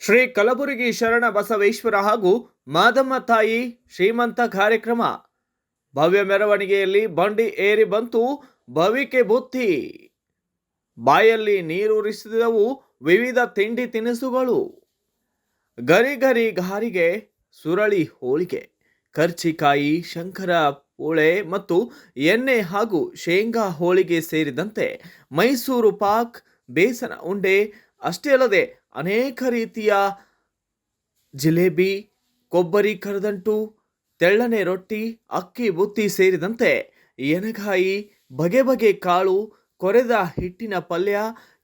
ಶ್ರೀ ಕಲಬುರಗಿ ಶರಣ ಬಸವೇಶ್ವರ ಹಾಗೂ ಮಾದಮ್ಮ ತಾಯಿ ಶ್ರೀಮಂತ ಕಾರ್ಯಕ್ರಮ. ಭವ್ಯ ಮೆರವಣಿಗೆಯಲ್ಲಿ ಬಂಡಿ ಏರಿ ಬಂತು ಭವಿಕೆ ಬುತ್ತಿ. ಬಾಯಲ್ಲಿ ನೀರೂರಿಸಿದವು ವಿವಿಧ ತಿಂಡಿ ತಿನಿಸುಗಳು. ಗರಿ ಗರಿ ಗಾರಿಗೆ, ಸುರಳಿ ಹೋಳಿಗೆ, ಕರ್ಚಿಕಾಯಿ, ಶಂಕರ ಪೋಳೆ ಮತ್ತು ಎಣ್ಣೆ ಹಾಗೂ ಶೇಂಗಾ ಹೋಳಿಗೆ ಸೇರಿದಂತೆ ಮೈಸೂರು ಪಾಕ್, ಬೇಸನ ಉಂಡೆ ಅಷ್ಟೇ ಅಲ್ಲದೆ ಅನೇಕ ರೀತಿಯ ಜಿಲೇಬಿ, ಕೊಬ್ಬರಿ ಕರದಂಟು, ತೆಳ್ಳನೆ ರೊಟ್ಟಿ, ಅಕ್ಕಿ ಬುತ್ತಿ ಸೇರಿದಂತೆ ಎನಗಾಯಿ, ಬಗೆ ಬಗೆ ಕಾಳು, ಕೊರೆದ ಹಿಟ್ಟಿನ ಪಲ್ಯ,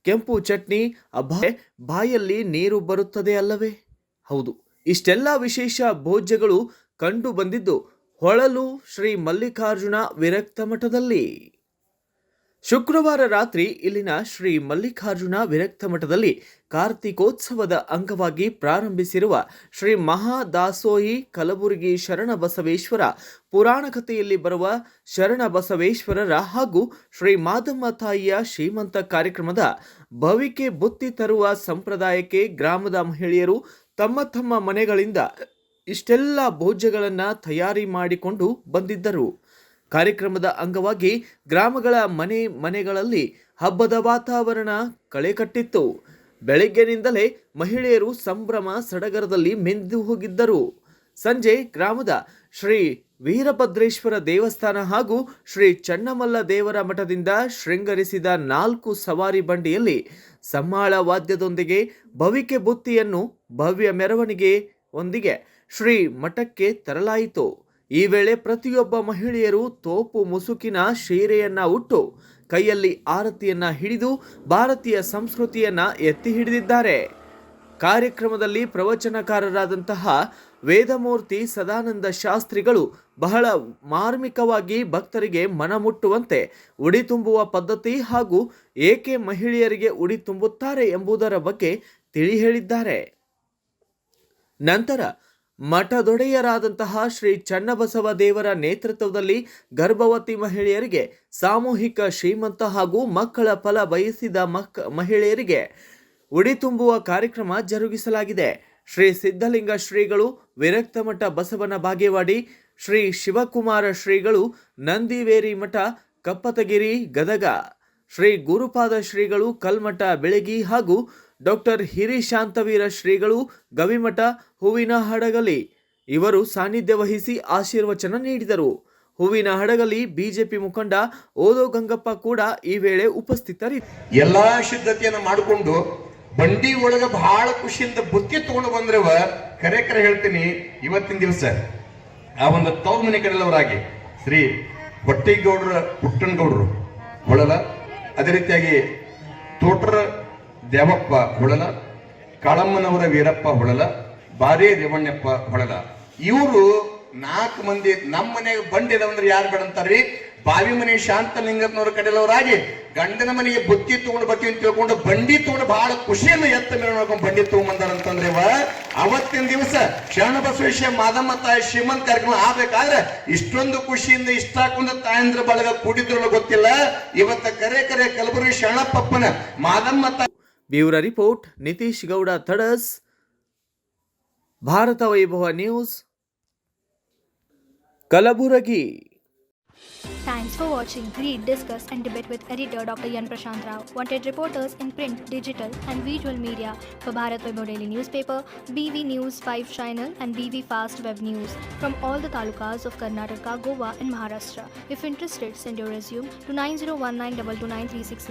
ಕೆಂಪು ಚಟ್ನಿ. ಬಾಯಲ್ಲಿ ನೀರು ಬರುತ್ತದೆ ಅಲ್ಲವೇ? ಹೌದು, ಇಷ್ಟೆಲ್ಲ ವಿಶೇಷ ಭೋಜ್ಯಗಳು ಕಂಡು ಬಂದಿದ್ದು ಹೊಳಲು ಶ್ರೀ ಮಲ್ಲಿಕಾರ್ಜುನ ವಿರಕ್ತ ಮಠದಲ್ಲಿ. ಶುಕ್ರವಾರ ರಾತ್ರಿ ಇಲ್ಲಿನ ಶ್ರೀ ಮಲ್ಲಿಕಾರ್ಜುನ ವಿರಕ್ತ ಮಠದಲ್ಲಿ ಕಾರ್ತಿಕೋತ್ಸವದ ಅಂಗವಾಗಿ ಪ್ರಾರಂಭಿಸಿರುವ ಶ್ರೀ ಮಹಾದಾಸೋಹಿ ಕಲಬುರಗಿ ಶರಣ ಬಸವೇಶ್ವರ ಪುರಾಣ ಕಥೆಯಲ್ಲಿ ಬರುವ ಶರಣ ಬಸವೇಶ್ವರರ ಹಾಗೂ ಶ್ರೀ ಮಾದಮ್ಮ ತಾಯಿಯ ಶ್ರೀಮಂತ ಕಾರ್ಯಕ್ರಮದ ಭವಿಕೆ ಬುತ್ತಿ ತರುವ ಸಂಪ್ರದಾಯಕ್ಕೆ ಗ್ರಾಮದ ಮಹಿಳೆಯರು ತಮ್ಮ ತಮ್ಮ ಮನೆಗಳಿಂದ ಇಷ್ಟೆಲ್ಲ ಭೋಜ್ಯಗಳನ್ನು ತಯಾರಿ ಮಾಡಿಕೊಂಡು ಬಂದಿದ್ದರು. ಕಾರ್ಯಕ್ರಮದ ಅಂಗವಾಗಿ ಗ್ರಾಮಗಳ ಮನೆಗಳಲ್ಲಿ ಹಬ್ಬದ ವಾತಾವರಣ ಕಳೆಕಟ್ಟಿತ್ತು. ಬೆಳಗ್ಗೆನಿಂದಲೇ ಮಹಿಳೆಯರು ಸಂಭ್ರಮ ಸಡಗರದಲ್ಲಿ ಮೆಂದು ಹೋಗಿದ್ದರು. ಸಂಜೆ ಗ್ರಾಮದ ಶ್ರೀ ವೀರಭದ್ರೇಶ್ವರ ದೇವಸ್ಥಾನ ಹಾಗೂ ಶ್ರೀ ಚನ್ನಮಲ್ಲ ದೇವರ ಮಠದಿಂದ ಶೃಂಗರಿಸಿದ 4 ಸವಾರಿ ಬಂಡಿಯಲ್ಲಿ ಸಮ್ಮಾಳ ವಾದ್ಯದೊಂದಿಗೆ ಭವಿಕೆ ಬುತ್ತಿಯನ್ನು ಭವ್ಯ ಮೆರವಣಿಗೆ ಒಂದಿಗೆ ಶ್ರೀ ಮಠಕ್ಕೆ ತರಲಾಯಿತು. ಈ ವೇಳೆ ಪ್ರತಿಯೊಬ್ಬ ಮಹಿಳೆಯರು ತೋಪು ಮುಸುಕಿನ ಸೀರೆಯನ್ನ ಉಟ್ಟು ಕೈಯಲ್ಲಿ ಆರತಿಯನ್ನ ಹಿಡಿದು ಭಾರತೀಯ ಸಂಸ್ಕೃತಿಯನ್ನ ಎತ್ತಿ ಹಿಡಿದಿದ್ದಾರೆ. ಕಾರ್ಯಕ್ರಮದಲ್ಲಿ ಪ್ರವಚನಕಾರರಾದಂತಹ ವೇದಮೂರ್ತಿ ಸದಾನಂದ ಶಾಸ್ತ್ರಿಗಳು ಬಹಳ ಮಾರ್ಮಿಕವಾಗಿ ಭಕ್ತರಿಗೆ ಮನಮುಟ್ಟುವಂತೆ ಉಡಿ ತುಂಬುವ ಪದ್ಧತಿ ಹಾಗೂ ಏಕೆ ಮಹಿಳೆಯರಿಗೆ ಉಡಿ ತುಂಬುತ್ತಾರೆ ಎಂಬುದರ ಬಗ್ಗೆ ತಿಳಿ ಹೇಳಿದ್ದಾರೆ. ನಂತರ ಮಠದೊಡೆಯರಾದಂತಹ ಶ್ರೀ ಚನ್ನಬಸವ ದೇವರ ನೇತೃತ್ವದಲ್ಲಿ ಗರ್ಭವತಿ ಮಹಿಳೆಯರಿಗೆ, ಸಾಮೂಹಿಕ ಶ್ರೀಮಂತ ಹಾಗೂ ಮಕ್ಕಳ ಫಲ ಬಯಸಿದ ಮಹಿಳೆಯರಿಗೆ ಉಡಿ ತುಂಬುವ ಕಾರ್ಯಕ್ರಮ ಜರುಗಿಸಲಾಗಿದೆ. ಶ್ರೀ ಸಿದ್ಧಲಿಂಗ ಶ್ರೀಗಳು ವಿರಕ್ತ ಮಠ ಬಸವನ ಬಾಗೇವಾಡಿ, ಶ್ರೀ ಶಿವಕುಮಾರ ಶ್ರೀಗಳು ನಂದಿವೇರಿ ಮಠ ಕಪ್ಪತಗಿರಿ ಗದಗ, ಶ್ರೀ ಗುರುಪಾದ ಶ್ರೀಗಳು ಕಲ್ಮಠ ಬೆಳಗಿ ಹಾಗೂ ಡಾಕ್ಟರ್ ಹಿರಿಶಾಂತವೀರ ಶ್ರೀಗಳು ಗವಿಮಠ ಹೂವಿನ ಹಡಗಲಿ ಇವರು ಸಾನ್ನಿಧ್ಯ ವಹಿಸಿ ಆಶೀರ್ವಚನ ನೀಡಿದರು. ಹೂವಿನ ಹಡಗಲಿ ಬಿಜೆಪಿ ಮುಖಂಡ ಓದೋ ಗಂಗಪ್ಪ ಕೂಡ ಈ ವೇಳೆ ಉಪಸ್ಥಿತರಿದ್ದರು. ಎಲ್ಲಾ ಸಿದ್ಧತೆಯನ್ನ ಮಾಡಿಕೊಂಡು ಬಂಡಿ ಒಳಗ ಬಹಳ ಖುಷಿಯಿಂದ ಬುತ್ತಿ ತಗೊಂಡು ಬಂದ್ರವ ಕರೆ ಹೇಳ್ತೀನಿ. ಇವತ್ತಿನ ದಿವಸ ಆ ಒಂದು ತವ್ರ ಮನೆ ಕಡೆಯವರಾಗಿ ಶ್ರೀ ಹೊಟ್ಟಿಗೌಡ್ರ ಪುಟ್ಟನಗೌಡರು ಹೊಳಲ, ಅದೇ ರೀತಿಯಾಗಿ ತೋಟರ ದೇವಪ್ಪ ಹೊಳಲ, ಕಾಳಮ್ಮನವರ ವೀರಪ್ಪ ಹೊಳಲ, ಬಾರೇ ರೇವಣ್ಣಪ್ಪ ಹೊಳಲ, ಇವರು 4 ಮಂದಿ ನಮ್ಮ ಮನೆಗೆ ಬಂಡಿದ ಅಂದ್ರೆ ಯಾರು ಬೇಡ ಅಂತಾರ್ರಿ, ಬಾವಿ ಮನೆ ಶಾಂತಲಿಂಗಪ್ಪನವರ ಕಡೆಯವರಾಗಿ ಗಂಡನ ಮನೆಗೆ ಬುತ್ತಿ ತಗೊಂಡು ಬರ್ತೀವಿ ಅಂತ ತಿಳ್ಕೊಂಡು ಬಂಡಿ ತಗೊಂಡು ಬಹಳ ಖುಷಿಯಿಂದ ಎತ್ತ ಮೇಲೆ ನೋಡ್ಕೊಂಡು ಬಂಡಿ ತಗೊಂಡ್ಬಂದಾರ ಅಂತಂದ್ರೆ ಅವತ್ತಿನ ದಿವಸ ಶರಣ ಬಸವೇಶ್ವರ ಮಾದಮ್ಮ ತಾಯಿ ಶ್ರೀಮಂತ ಕಾರ್ಯಕ್ರಮ ಆಗ್ಬೇಕಾದ್ರೆ ಇಷ್ಟೊಂದು ಖುಷಿಯಿಂದ ಇಷ್ಟಾಕೊಂಡ ತಾಯಂದ್ರ ಬಳಗ ಕೂಡಿದ್ರಲ್ಲ ಗೊತ್ತಿಲ್ಲ. ಇವತ್ತ ಕರೆ ಕಲಬುರಗಿ ಶರಣಪ್ಪನ ಮಾದಮ್ಮ ತಾಯಿ. ಬ್ಯೂರೋ ರಿಪೋರ್ಟ್ ನಿತೀಶ್ ಗೌಡ ತಡಸ್, ಭಾರತ ವೈಭವ news, Kalaburagi. Thanks for watching. Read, discuss and debate with editor Dr. Yan Prashant Rao. Wanted reporters in print, digital and visual media for Bharat Vaibhav Daily Newspaper, BV News 5 Channel and BV Fast Web News from all the talukas of Karnataka, Goa and Maharashtra. If interested, send your resume to 9019229369.